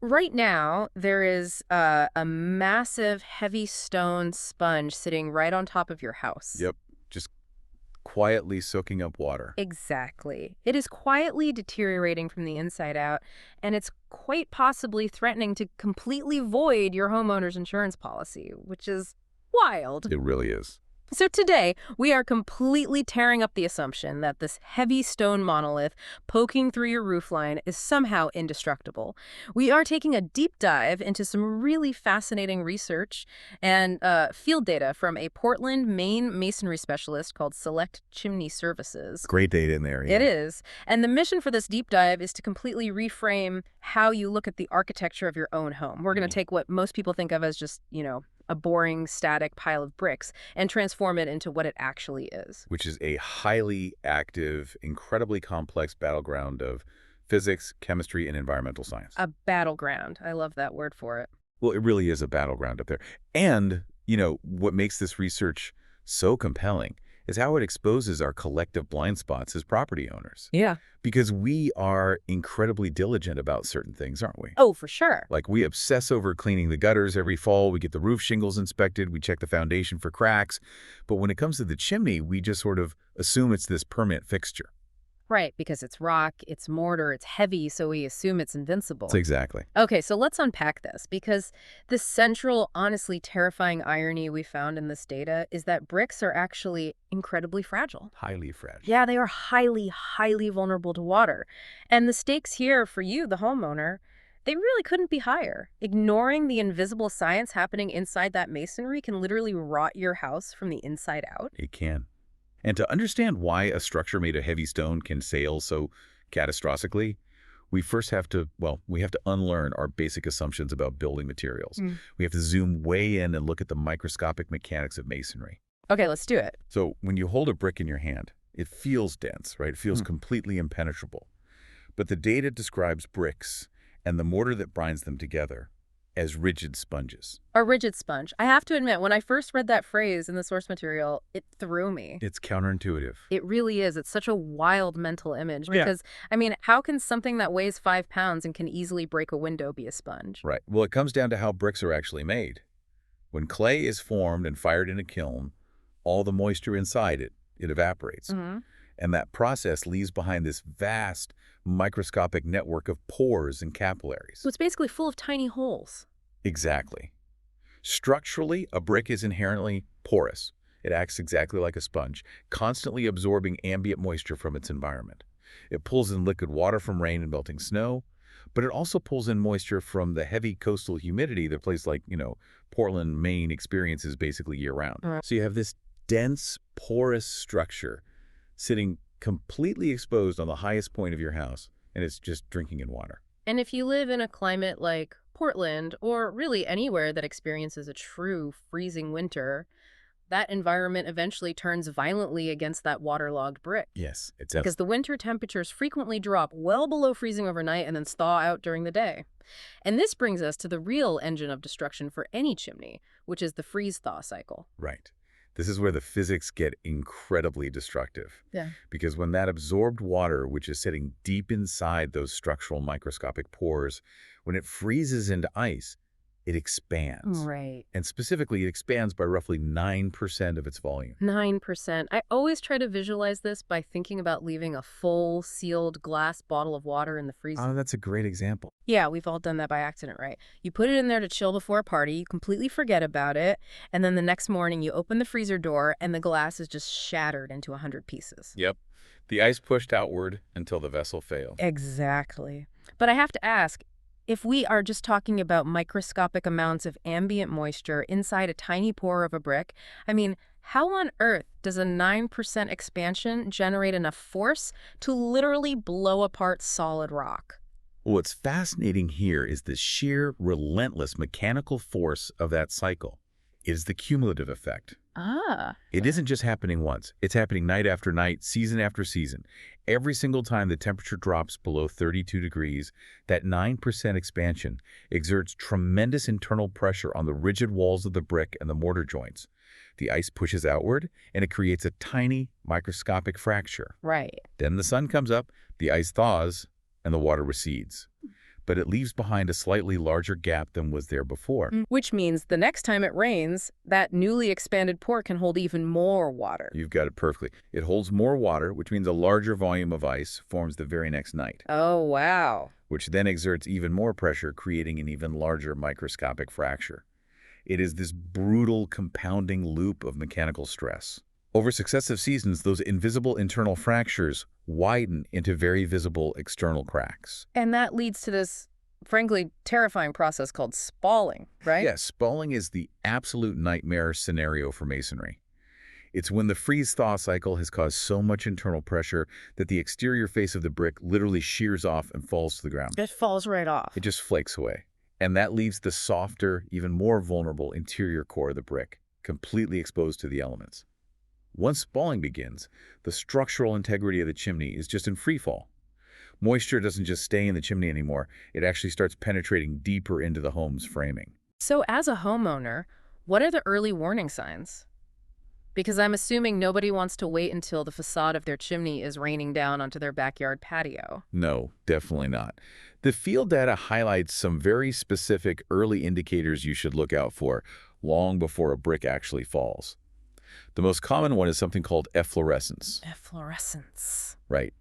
Right now, there is a massive heavy stone sponge sitting right on top of your house. Yep. Just quietly soaking up water. Exactly. It is quietly deteriorating from the inside out, and it's quite possibly threatening to completely void your homeowner's insurance policy, which is wild. It really is. So today, we are completely tearing up the assumption that this heavy stone monolith poking through your roofline is somehow indestructible. We are taking a deep dive into some really fascinating research and field data from a Portland, Maine masonry specialist called Select Chimney Services. Great data in there, It yeah. is. And the mission for this deep dive is to completely reframe how you look at the architecture of your own home. We're going to take what most people think of as just, a boring, static pile of bricks and transform it into what it actually is. Which is a highly active, incredibly complex battleground of physics, chemistry, and environmental science. A battleground. I love that word for it. Well, it really is a battleground up there. And, what makes this research so compelling is how it exposes our collective blind spots as property owners. Yeah. Because we are incredibly diligent about certain things, aren't we? Oh, for sure. Like we obsess over cleaning the gutters every fall, we get the roof shingles inspected, we check the foundation for cracks. But when it comes to the chimney, we just sort of assume it's this permanent fixture. Right, because it's rock, it's mortar, it's heavy, so we assume it's invincible. Exactly. Okay, so let's unpack this, because the central, honestly terrifying irony we found in this data is that bricks are actually incredibly fragile. Highly fragile. Yeah, they are highly, highly vulnerable to water. And the stakes here for you, the homeowner, they really couldn't be higher. Ignoring the invisible science happening inside that masonry can literally rot your house from the inside out. It can. And to understand why a structure made of heavy stone can fail so catastrophically, we first have to, we have to unlearn our basic assumptions about building materials. We have to zoom way in and look at the microscopic mechanics of masonry. Okay, let's do it. So when you hold a brick in your hand, it feels dense, right? It feels completely impenetrable. But the data describes bricks and the mortar that binds them together as rigid sponges. A rigid sponge. I have to admit, when I first read that phrase in the source material, it threw me. It's counterintuitive. It really is. It's such a wild mental image Yeah. because, how can something that weighs 5 pounds and can easily break a window be a sponge? Right. Well, it comes down to how bricks are actually made. When clay is formed and fired in a kiln, all the moisture inside it evaporates. And that process leaves behind this vast microscopic network of pores and capillaries. So it's basically full of tiny holes. Exactly. Structurally, a brick is inherently porous. It acts exactly like a sponge, constantly absorbing ambient moisture from its environment. It pulls in liquid water from rain and melting snow, but it also pulls in moisture from the heavy coastal humidity that a place like, Portland, Maine experiences basically year-round. So you have this dense, porous structure sitting completely exposed on the highest point of your house, and it's just drinking in water. And if you live in a climate like Portland, or really anywhere that experiences a true freezing winter, that environment eventually turns violently against that waterlogged brick. Yes, it's Because the winter temperatures frequently drop well below freezing overnight and then thaw out during the day. And this brings us to the real engine of destruction for any chimney, which is the freeze-thaw cycle. right. This is where the physics get incredibly destructive. Yeah. Because when that absorbed water, which is sitting deep inside those structural microscopic pores, when it freezes into ice, it expands. Right. And specifically, it expands by roughly 9% of its volume. 9%. I always try to visualize this by thinking about leaving a full, sealed glass bottle of water in the freezer. Oh, that's a great example. Yeah, we've all done that by accident, right? You put it in there to chill before a party, you completely forget about it, and then the next morning you open the freezer door and the glass is just shattered into 100 pieces. Yep. The ice pushed outward until the vessel failed. Exactly. But I have to ask, if we are just talking about microscopic amounts of ambient moisture inside a tiny pore of a brick, how on earth does a 9% expansion generate enough force to literally blow apart solid rock? What's fascinating here is the sheer, relentless mechanical force of that cycle. It is the cumulative effect. Ah. It isn't just happening once. It's happening night after night, season after season. Every single time the temperature drops below 32 degrees, that 9% expansion exerts tremendous internal pressure on the rigid walls of the brick and the mortar joints. The ice pushes outward, and it creates a tiny, microscopic fracture. Right. Then the sun comes up, the ice thaws, and the water recedes. but it leaves behind a slightly larger gap than was there before. Which means the next time it rains, that newly expanded pore can hold even more water. You've got it perfectly. It holds more water, which means a larger volume of ice forms the very next night, Oh, wow. which then exerts even more pressure, creating an even larger microscopic fracture. It is this brutal compounding loop of mechanical stress. Over successive seasons, those invisible internal fractures widen into very visible external cracks. And that leads to this, frankly, terrifying process called spalling, right? Yes, spalling is the absolute nightmare scenario for masonry. It's when the freeze-thaw cycle has caused so much internal pressure that the exterior face of the brick literally shears off and falls to the ground. It falls right off. It just flakes away. And that leaves the softer, even more vulnerable interior core of the brick, completely exposed to the elements. Once spalling begins, the structural integrity of the chimney is just in free fall. Moisture doesn't just stay in the chimney anymore, it actually starts penetrating deeper into the home's framing. So as a homeowner, what are the early warning signs? Because I'm assuming nobody wants to wait until the facade of their chimney is raining down onto their backyard patio. No, definitely not. The field data highlights some very specific early indicators you should look out for long before a brick actually falls. The most common one is something called efflorescence. Efflorescence. Right.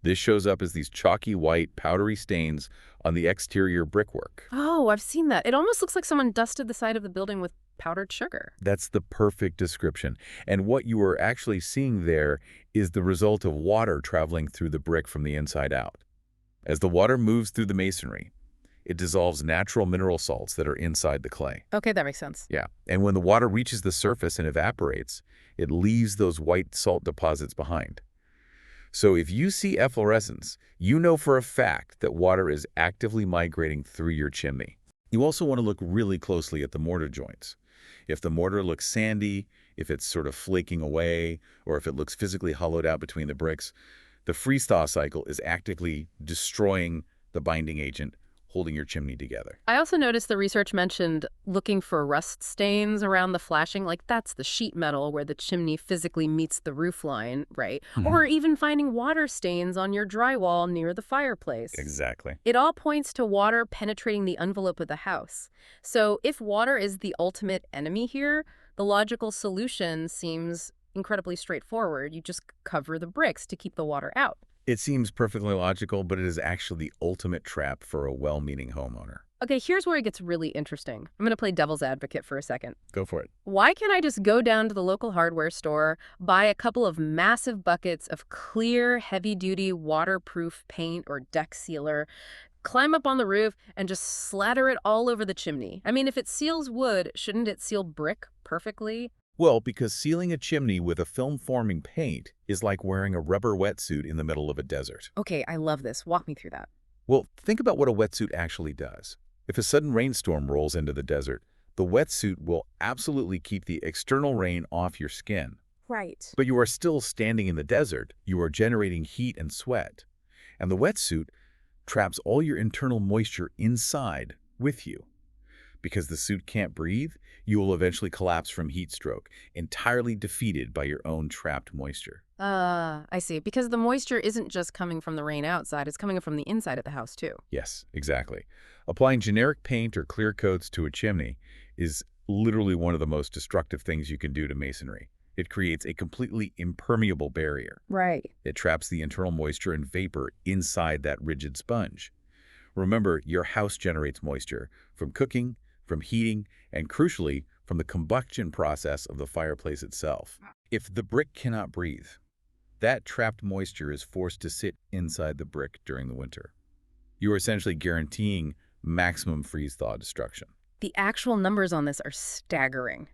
This shows up as these chalky white, powdery stains on the exterior brickwork. Oh, I've seen that. It almost looks like someone dusted the side of the building with powdered sugar. That's the perfect description. And what you are actually seeing there is the result of water traveling through the brick from the inside out. As the water moves through the masonry, it dissolves natural mineral salts that are inside the clay. Okay, that makes sense. Yeah. And when the water reaches the surface and evaporates, it leaves those white salt deposits behind. So if you see efflorescence, you know for a fact that water is actively migrating through your chimney. You also want to look really closely at the mortar joints. If the mortar looks sandy, if it's sort of flaking away, or if it looks physically hollowed out between the bricks, the freeze-thaw cycle is actively destroying the binding agent holding your chimney together. I also noticed the research mentioned looking for rust stains around the flashing, like that's the sheet metal where the chimney physically meets the roof line, right? Or even finding water stains on your drywall near the fireplace. Exactly. It all points to water penetrating the envelope of the house. So if water is the ultimate enemy here, the logical solution seems incredibly straightforward. You just cover the bricks to keep the water out. It seems perfectly logical, but it is actually the ultimate trap for a well-meaning homeowner. Okay, here's where it gets really interesting. I'm going to play devil's advocate for a second. Go for it. Why can't I just go down to the local hardware store, buy a couple of massive buckets of clear, heavy-duty, waterproof paint or deck sealer, climb up on the roof, and just slather it all over the chimney? I mean, if it seals wood, shouldn't it seal brick perfectly? Well, because sealing a chimney with a film-forming paint is like wearing a rubber wetsuit in the middle of a desert. Okay, I love this. Walk me through that. Well, think about what a wetsuit actually does. If a sudden rainstorm rolls into the desert, the wetsuit will absolutely keep the external rain off your skin. Right. But you are still standing in the desert. You are generating heat and sweat. And the wetsuit traps all your internal moisture inside with you. Because the suit can't breathe, you will eventually collapse from heat stroke, entirely defeated by your own trapped moisture. I see. Because the moisture isn't just coming from the rain outside, it's coming from the inside of the house, too. Yes, exactly. Applying generic paint or clear coats to a chimney is literally one of the most destructive things you can do to masonry. It creates a completely impermeable barrier. Right. It traps the internal moisture and vapor inside that rigid sponge. Remember, your house generates moisture from cooking, from heating, and crucially, from the combustion process of the fireplace itself. If the brick cannot breathe, that trapped moisture is forced to sit inside the brick during the winter. You are essentially guaranteeing maximum freeze-thaw destruction. The actual numbers on this are staggering.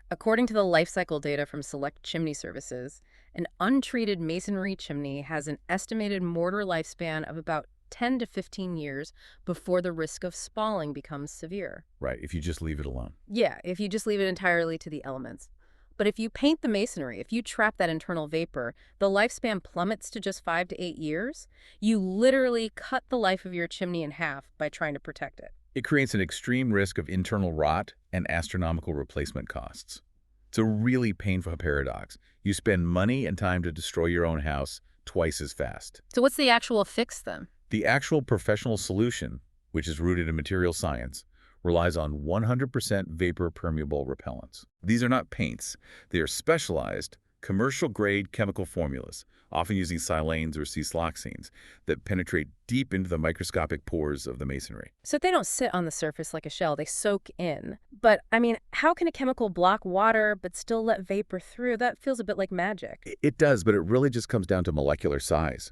According to the life cycle data from Select Chimney Services, an untreated masonry chimney has an estimated mortar lifespan of about 10 to 15 years before the risk of spalling becomes severe. Right, if you just leave it alone. Yeah, if you just leave it entirely to the elements. But if you paint the masonry, if you trap that internal vapor, the lifespan plummets to just 5 to 8 years. You literally cut the life of your chimney in half by trying to protect it. It creates an extreme risk of internal rot and astronomical replacement costs. It's a really painful paradox. You spend money and time to destroy your own house twice as fast. So what's the actual fix then? The actual professional solution, which is rooted in material science, relies on 100% vapor-permeable repellents. These are not paints. They are specialized, commercial-grade chemical formulas, often using silanes or cis-loxanes, that penetrate deep into the microscopic pores of the masonry. So they don't sit on the surface like a shell, they soak in. But, I mean, how can a chemical block water but still let vapor through? That feels a bit like magic. It does, but it really just comes down to molecular size.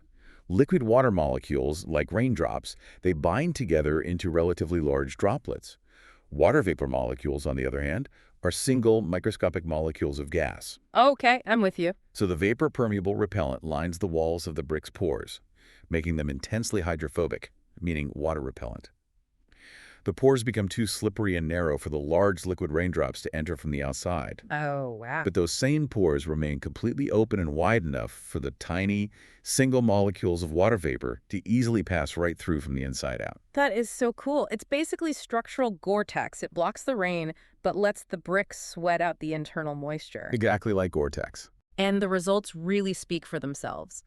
Liquid water molecules, like raindrops, they bind together into relatively large droplets. Water vapor molecules, on the other hand, are single microscopic molecules of gas. Okay, I'm with you. So the vapor-permeable repellent lines the walls of the brick's pores, making them intensely hydrophobic, meaning water repellent. The pores become too slippery and narrow for the large liquid raindrops to enter from the outside. Oh, wow. But those same pores remain completely open and wide enough for the tiny, single molecules of water vapor to easily pass right through from the inside out. That is so cool. It's basically structural Gore-Tex. It blocks the rain, but lets the bricks sweat out the internal moisture. Exactly like Gore-Tex. And the results really speak for themselves.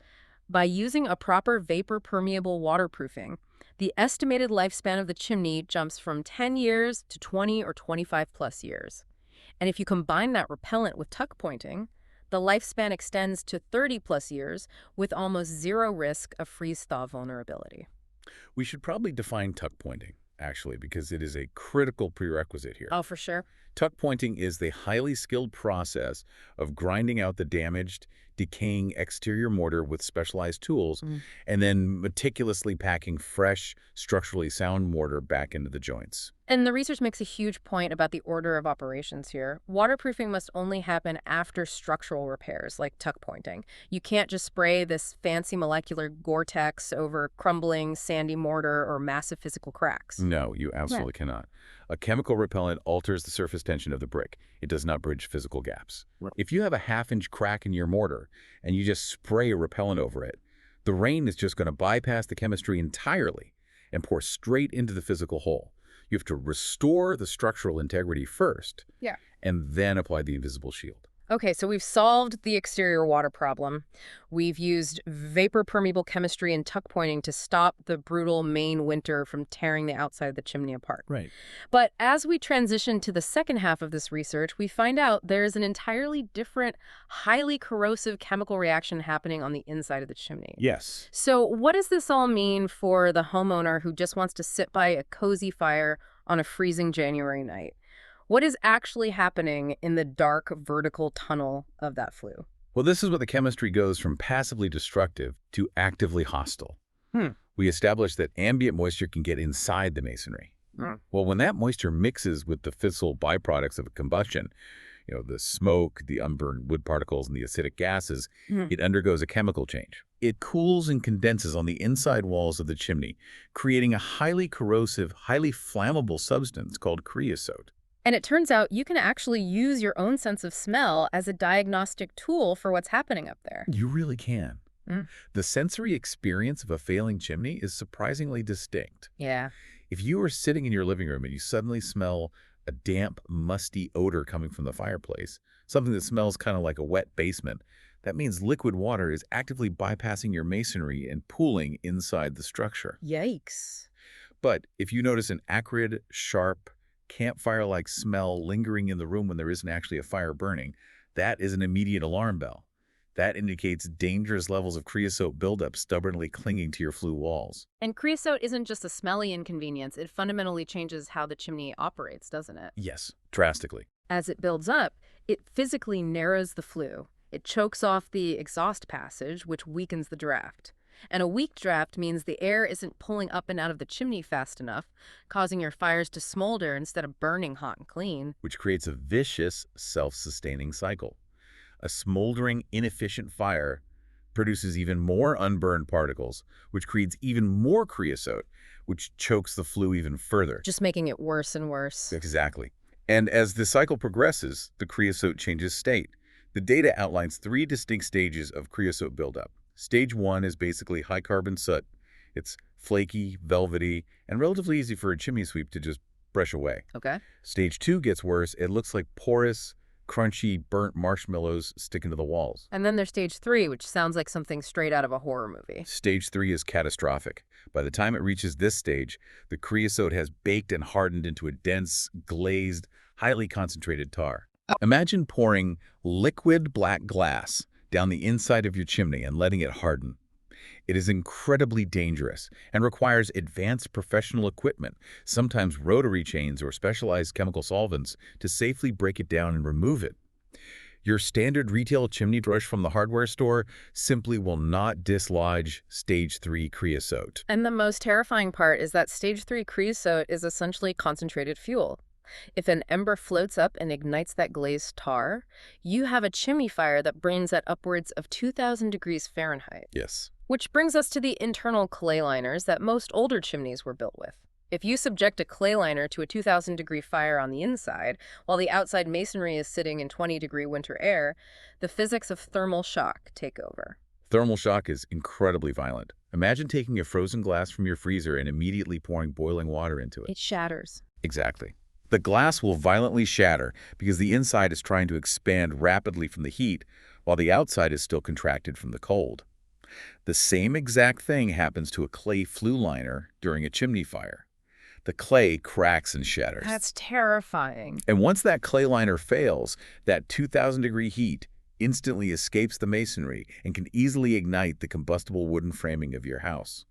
By using a proper vapor-permeable waterproofing, the estimated lifespan of the chimney jumps from 10 years to 20 or 25 plus years. And if you combine that repellent with tuck pointing, the lifespan extends to 30 plus years with almost zero risk of freeze-thaw vulnerability. We should probably define tuck pointing, actually, because it is a critical prerequisite here. Oh, for sure. Tuck pointing is the highly skilled process of grinding out the damaged, decaying exterior mortar with specialized tools, and then meticulously packing fresh, structurally sound mortar back into the joints. And the research makes a huge point about the order of operations here. Waterproofing must only happen after structural repairs, like tuck pointing. You can't just spray this fancy molecular Gore-Tex over crumbling, sandy mortar or massive physical cracks. No, you absolutely cannot. A chemical repellent alters the surface tension of the brick. It does not bridge physical gaps. If you have a half-inch crack in your mortar and you just spray a repellent over it, the rain is just going to bypass the chemistry entirely and pour straight into the physical hole. You have to restore the structural integrity first, and then apply the invisible shield. Okay, so we've solved the exterior water problem. We've used vapor-permeable chemistry and tuck pointing to stop the brutal Maine winter from tearing the outside of the chimney apart. Right. But as we transition to the second half of this research, we find out there is an entirely different, highly corrosive chemical reaction happening on the inside of the chimney. Yes. So what does this all mean for the homeowner who just wants to sit by a cozy fire on a freezing January night? What is actually happening in the dark vertical tunnel of that flue? Well, this is what the chemistry goes from passively destructive to actively hostile. We established that ambient moisture can get inside the masonry. Well, when that moisture mixes with the fissile byproducts of combustion, the smoke, the unburned wood particles, and the acidic gases, it undergoes a chemical change. It cools and condenses on the inside walls of the chimney, creating a highly corrosive, highly flammable substance called creosote. And it turns out you can actually use your own sense of smell as a diagnostic tool for what's happening up there. You really can. The sensory experience of a failing chimney is surprisingly distinct. Yeah. If you are sitting in your living room and you suddenly smell a damp, musty odor coming from the fireplace, something that smells kind of like a wet basement, that means liquid water is actively bypassing your masonry and pooling inside the structure. Yikes. But if you notice an acrid, sharp, campfire-like smell lingering in the room when there isn't actually a fire burning, that is an immediate alarm bell. That indicates dangerous levels of creosote buildup stubbornly clinging to your flue walls. And creosote isn't just a smelly inconvenience. It fundamentally changes how the chimney operates, doesn't it? Yes, drastically. As it builds up, it physically narrows the flue. It chokes off the exhaust passage, which weakens the draft. And a weak draft means the air isn't pulling up and out of the chimney fast enough, causing your fires to smolder instead of burning hot and clean. Which creates a vicious, self-sustaining cycle. A smoldering, inefficient fire produces even more unburned particles, which creates even more creosote, which chokes the flue even further. Just making it worse and worse. Exactly. And as the cycle progresses, the creosote changes state. The data outlines 3 distinct stages of creosote buildup. Stage 1 is basically high-carbon soot. It's flaky, velvety, and relatively easy for a chimney sweep to just brush away. Okay. Stage 2 gets worse. It looks like porous, crunchy, burnt marshmallows sticking to the walls. And then there's stage 3, which sounds like something straight out of a horror movie. Stage 3 is catastrophic. By the time it reaches this stage, the creosote has baked and hardened into a dense, glazed, highly concentrated tar. Imagine pouring liquid black glass down the inside of your chimney and letting it harden. It is incredibly dangerous and requires advanced professional equipment, sometimes rotary chains or specialized chemical solvents, to safely break it down and remove it. Your standard retail chimney brush from the hardware store simply will not dislodge stage 3 creosote. And the most terrifying part is that stage 3 creosote is essentially concentrated fuel. If an ember floats up and ignites that glazed tar, you have a chimney fire that burns at upwards of 2,000 degrees Fahrenheit. Yes. Which brings us to the internal clay liners that most older chimneys were built with. If you subject a clay liner to a 2,000-degree fire on the inside, while the outside masonry is sitting in 20-degree winter air, the physics of thermal shock take over. Thermal shock is incredibly violent. Imagine taking a frozen glass from your freezer and immediately pouring boiling water into it. It shatters. Exactly. The glass will violently shatter because the inside is trying to expand rapidly from the heat, while the outside is still contracted from the cold. The same exact thing happens to a clay flue liner during a chimney fire. The clay cracks and shatters. That's terrifying. And once that clay liner fails, that 2,000-degree heat instantly escapes the masonry and can easily ignite the combustible wooden framing of your house.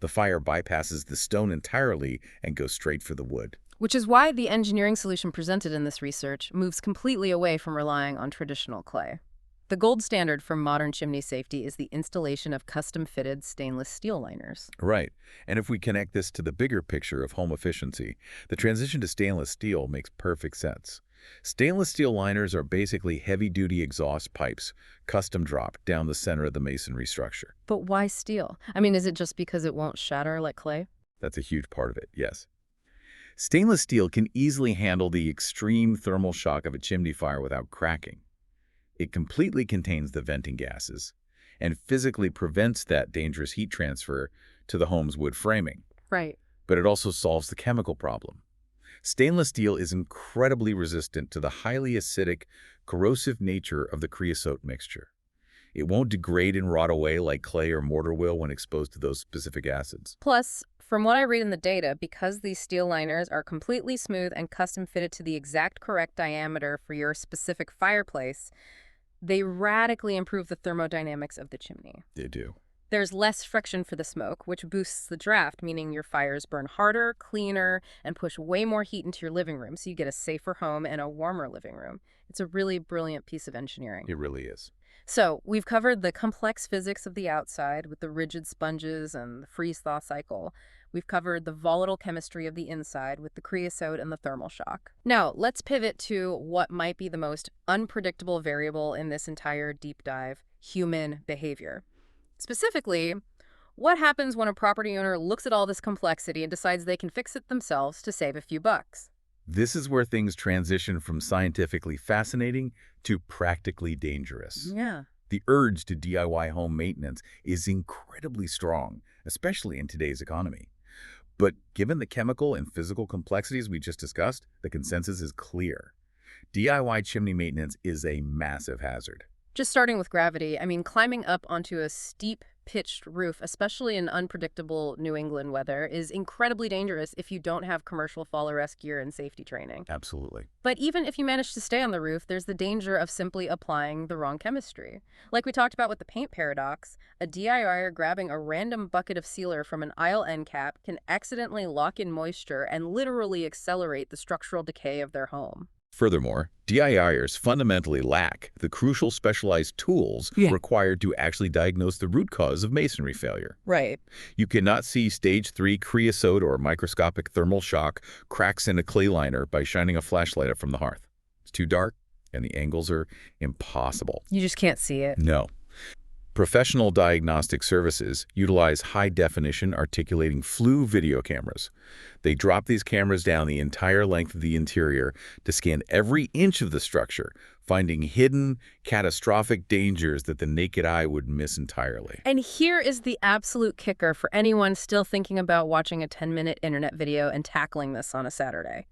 The fire bypasses the stone entirely and goes straight for the wood. Which is why the engineering solution presented in this research moves completely away from relying on traditional clay. The gold standard for modern chimney safety is the installation of custom-fitted stainless steel liners. Right. And if we connect this to the bigger picture of home efficiency, the transition to stainless steel makes perfect sense. Stainless steel liners are basically heavy-duty exhaust pipes, custom dropped down the center of the masonry structure. But why steel? I mean, is it just because it won't shatter like clay? That's a huge part of it, yes. Stainless steel can easily handle the extreme thermal shock of a chimney fire without cracking. It completely contains the venting gases and physically prevents that dangerous heat transfer to the home's wood framing. Right. But it also solves the chemical problem. Stainless steel is incredibly resistant to the highly acidic, corrosive nature of the creosote mixture. It won't degrade and rot away like clay or mortar will when exposed to those specific acids. Plus, from what I read in the data, because these steel liners are completely smooth and custom fitted to the exact correct diameter for your specific fireplace, they radically improve the thermodynamics of the chimney. They do. There's less friction for the smoke, which boosts the draft, meaning your fires burn harder, cleaner, and push way more heat into your living room, so you get a safer home and a warmer living room. It's a really brilliant piece of engineering. It really is. So, we've covered the complex physics of the outside with the rigid sponges and the freeze-thaw cycle. We've covered the volatile chemistry of the inside with the creosote and the thermal shock. Now, let's pivot to what might be the most unpredictable variable in this entire deep dive: human behavior. Specifically, what happens when a property owner looks at all this complexity and decides they can fix it themselves to save a few bucks? This is where things transition from scientifically fascinating to practically dangerous. Yeah. The urge to DIY home maintenance is incredibly strong, especially in today's economy. But given the chemical and physical complexities we just discussed, the consensus is clear. DIY chimney maintenance is a massive hazard. Just starting with gravity, I mean, climbing up onto a steep, pitched roof, especially in unpredictable New England weather, is incredibly dangerous if you don't have commercial fall arrest gear and safety training. Absolutely. But even if you manage to stay on the roof, there's the danger of simply applying the wrong chemistry. Like we talked about with the paint paradox, a DIYer grabbing a random bucket of sealer from an aisle end cap can accidentally lock in moisture and literally accelerate the structural decay of their home. Furthermore, DIYers fundamentally lack the crucial specialized tools required to actually diagnose the root cause of masonry failure. Right. You cannot see stage 3 creosote or microscopic thermal shock cracks in a clay liner by shining a flashlight up from the hearth. It's too dark, and the angles are impossible. You just can't see it. No. Professional diagnostic services utilize high-definition articulating flue video cameras. They drop these cameras down the entire length of the interior to scan every inch of the structure, finding hidden, catastrophic dangers that the naked eye would miss entirely. And here is the absolute kicker for anyone still thinking about watching a 10-minute internet video and tackling this on a Saturday.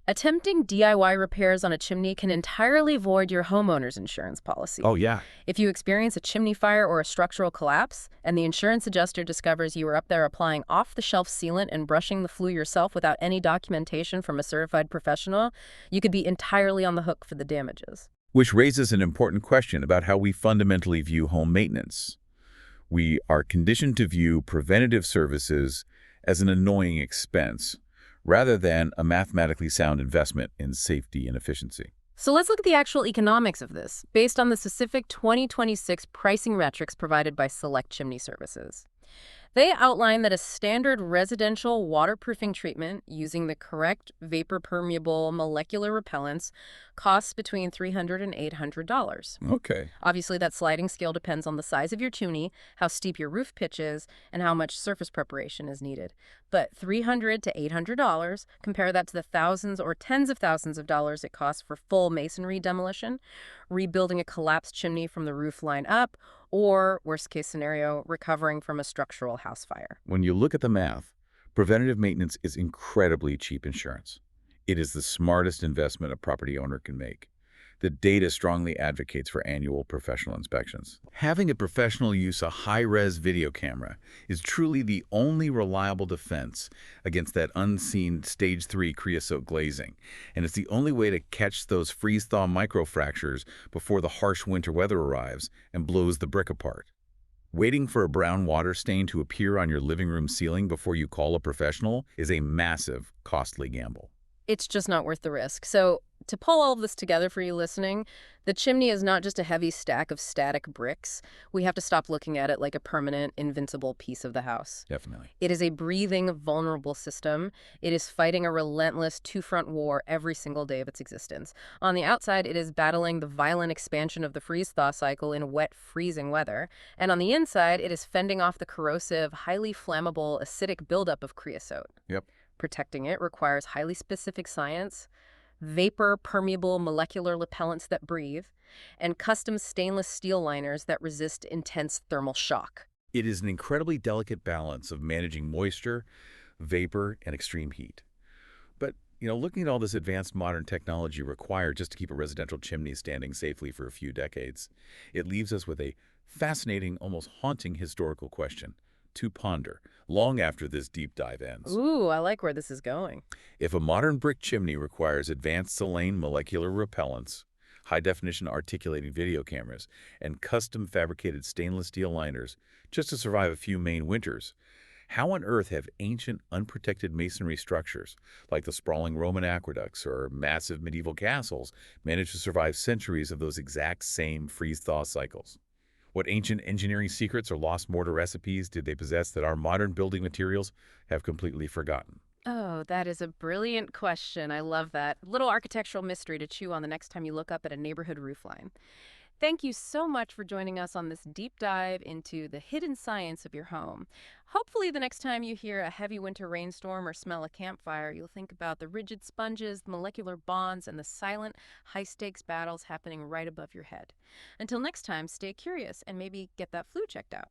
Attempting DIY repairs on a chimney can entirely void your homeowner's insurance policy. Oh, yeah. If you experience a chimney fire or a structural collapse, and the insurance adjuster discovers you were up there applying off-the-shelf sealant and brushing the flue yourself without any documentation from a certified professional, you could be entirely on the hook for the damages. Which raises an important question about how we fundamentally view home maintenance. We are conditioned to view preventative services as an annoying expense, rather than a mathematically sound investment in safety and efficiency. So let's look at the actual economics of this, based on the specific 2026 pricing metrics provided by Select Chimney Services. They outline that a standard residential waterproofing treatment using the correct vapor-permeable molecular repellents costs between $300 and $800. Okay. Obviously, that sliding scale depends on the size of your chimney, how steep your roof pitch is, and how much surface preparation is needed. But $300 to $800, compare that to the thousands or tens of thousands of dollars it costs for full masonry demolition, rebuilding a collapsed chimney from the roof line up, or, worst case scenario, recovering from a structural house fire. When you look at the math, preventative maintenance is incredibly cheap insurance. It is the smartest investment a property owner can make. The data strongly advocates for annual professional inspections. Having a professional use a high-res video camera is truly the only reliable defense against that unseen Stage 3 creosote glazing, and it's the only way to catch those freeze-thaw microfractures before the harsh winter weather arrives and blows the brick apart. Waiting for a brown water stain to appear on your living room ceiling before you call a professional is a massive, costly gamble. It's just not worth the risk. So, to pull all of this together for you listening, the chimney is not just a heavy stack of static bricks. We have to stop looking at it like a permanent, invincible piece of the house. Definitely. It is a breathing, vulnerable system. It is fighting a relentless two-front war every single day of its existence. On the outside, it is battling the violent expansion of the freeze-thaw cycle in wet, freezing weather. And on the inside, it is fending off the corrosive, highly flammable, acidic buildup of creosote. Yep. Protecting it requires highly specific science, vapor-permeable molecular repellents that breathe, and custom stainless steel liners that resist intense thermal shock. It is an incredibly delicate balance of managing moisture, vapor, and extreme heat. But, looking at all this advanced modern technology required just to keep a residential chimney standing safely for a few decades, it leaves us with a fascinating, almost haunting historical question to ponder long after this deep dive ends. Ooh, I like where this is going. If a modern brick chimney requires advanced Select molecular repellents, high-definition articulating video cameras, and custom fabricated stainless steel liners just to survive a few Maine winters, how on earth have ancient, unprotected masonry structures, like the sprawling Roman aqueducts or massive medieval castles, managed to survive centuries of those exact same freeze-thaw cycles? What ancient engineering secrets or lost mortar recipes did they possess that our modern building materials have completely forgotten? Oh, that is a brilliant question. I love that. Little architectural mystery to chew on the next time you look up at a neighborhood roofline. Thank you so much for joining us on this deep dive into the hidden science of your home. Hopefully the next time you hear a heavy winter rainstorm or smell a campfire, you'll think about the rigid sponges, the molecular bonds, and the silent, high-stakes battles happening right above your head. Until next time, stay curious and maybe get that flue checked out.